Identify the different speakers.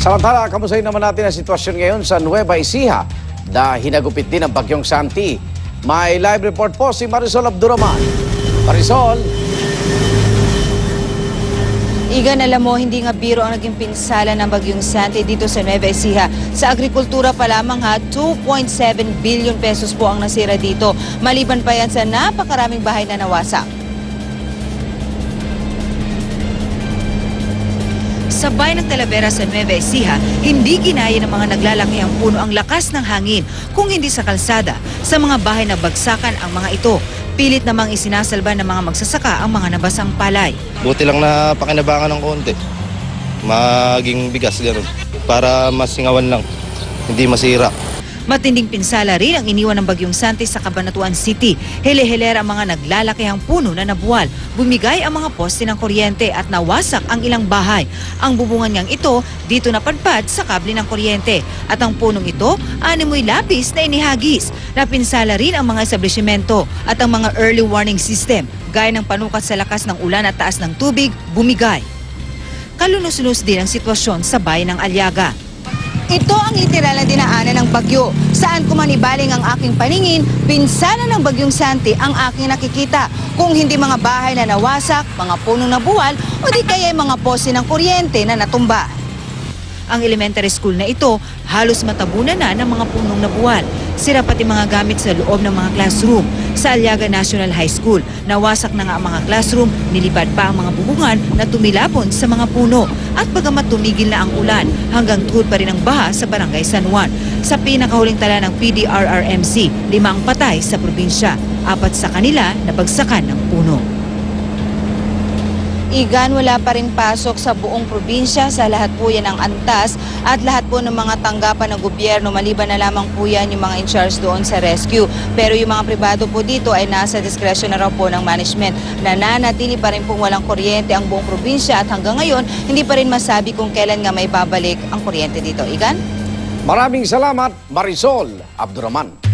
Speaker 1: Samantala, kamusahin naman natin ang sitwasyon ngayon sa Nueva Ecija na hinagupit din ang bagyong Santi. May live report po si Marisol Abduraman. Marisol!
Speaker 2: Igan, alam mo, hindi nga biro ang naging pinsala ng bagyong Santi dito sa Nueva Ecija. Sa agrikultura pa lamang 2.7 billion pesos po ang nasira dito. Maliban pa yan sa napakaraming bahay na nawasak. Sa bayan ng Talavera sa Nueva Ecija, hindi ginaya ng mga naglalakihang puno ang lakas ng hangin kung hindi sa kalsada. Sa mga bahay na bagsakan ang mga ito, pilit namang isinasalba ng mga magsasaka ang mga nabasang palay.
Speaker 3: Buti lang na pakinabangan ng konti. Maging bigas gano'n. Para masingawan lang, hindi masira.
Speaker 2: Matinding pinsala rin ang iniwan ng bagyong Santi sa Cabanatuan City. Hele-helera ang mga naglalakihang puno na nabuwal. Bumigay ang mga poste ng kuryente at nawasak ang ilang bahay. Ang bubungan niyang ito dito napadpad sa kable ng kuryente. At ang punong ito, animoy lapis na inihagis. Napinsala rin ang mga establishmento at ang mga early warning system. Gaya ng panukat sa lakas ng ulan at taas ng tubig, bumigay. Kalunos-lunos din ang sitwasyon sa bayan ng Aliaga. Ito ang literal na dinaanan ng bagyo. Saan ko man ibaling ang aking paningin, pinsala ng bagyong Santi ang aking nakikita. Kung hindi mga bahay na nawasak, mga punong nabuwal, o di kaya mga poste ng kuryente na natumba. Ang elementary school na ito, halos matabunan na ng mga punong nabuwal. Sira pati mga gamit sa loob ng mga classroom. Sa Aliaga National High School, nawasak na nga ang mga classroom, nilipad pa ang mga bubungan na tumilapon sa mga puno. At bagamat tumigil na ang ulan, hanggang tuhod pa rin ang baha sa Barangay San Juan. Sa pinakahuling tala ng PDRRMC, 5 ang patay sa probinsya. 4 sa kanila nabagsakan ng puno. Igan, wala pa rin pasok sa buong probinsya, sa lahat po yan ang antas at lahat po ng mga tanggapan ng gobyerno, maliban na lamang po yan yung mga in charge doon sa rescue. Pero yung mga pribado po dito ay nasa diskresyon na raw po ng management. Nananatili pa rin pong walang kuryente ang buong probinsya at hanggang ngayon hindi pa rin masabi kung kailan nga may babalik ang kuryente dito. Igan?
Speaker 1: Maraming salamat, Marisol Abduraman.